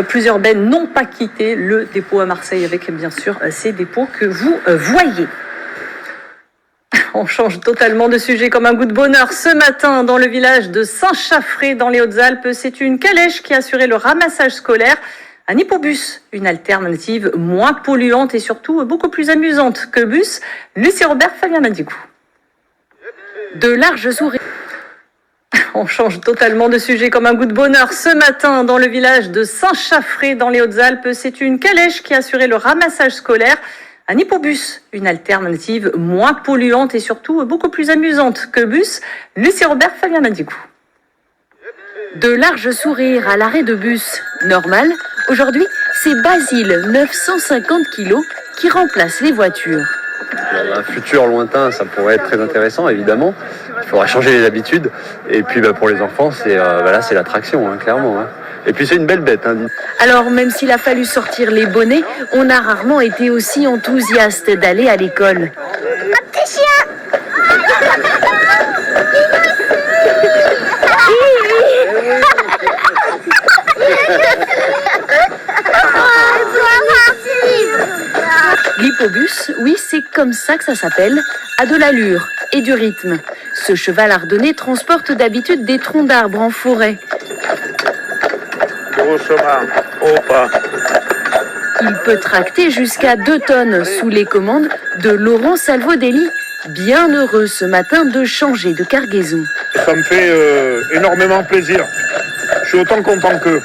Plusieurs bennes n'ont pas quitté le dépôt à Marseille avec bien sûr ces dépôts que vous voyez. On change totalement de sujet comme un goût de bonheur. Ce matin, dans le village de Saint-Chaffré, dans les Hautes-Alpes, c'est une calèche qui a assuré le ramassage scolaire. Un hippobus, une alternative moins polluante et surtout beaucoup plus amusante que le bus. Lucie Robert, Fabien Madicou. De larges sourires. On change totalement de sujet comme un goût de bonheur. Ce matin, dans le village de Saint-Chaffré, dans les Hautes-Alpes, c'est une calèche qui a assuré le ramassage scolaire. Un hippobus, une alternative moins polluante et surtout beaucoup plus amusante que le bus. Lucie Robert, Fabien Madicou. De larges sourires à l'arrêt de bus. Normal, aujourd'hui, c'est Basile, 950 kilos, qui remplace les voitures. Dans un futur lointain, ça pourrait être très intéressant, évidemment. Il faudra changer les habitudes. Et puis pour les enfants, c'est l'attraction, clairement. Et puis c'est une belle bête. Alors même s'il a fallu sortir les bonnets, on a rarement été aussi enthousiaste d'aller à l'école. Un petit chien. L'hippobus, oui, c'est comme ça que ça s'appelle, a de l'allure et du rythme. Ce cheval ardennais transporte d'habitude des troncs d'arbres en forêt. Il peut tracter jusqu'à 2 tonnes sous les commandes de Laurent Salvodelli, bien heureux ce matin de changer de cargaison. Ça me fait énormément plaisir. Je suis autant content qu'eux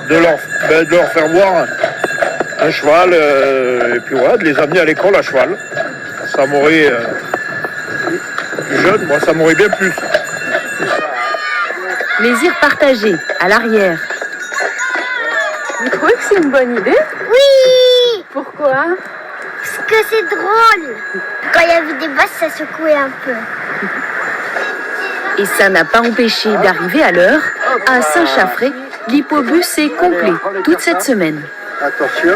de leur faire voir un cheval et puis voilà, de les amener à l'école à cheval. Ça m'aurait jeune, moi ça m'aurait bien plu. Plaisir partagé à l'arrière. Vous trouvez que c'est une bonne idée? Oui. Pourquoi? Parce que c'est drôle. Quand il y avait des basses, ça secouait un peu. Et ça n'a pas empêché d'arriver à l'heure. À Saint-Chaffré, l'hippobus est complet toute cette semaine. Attention.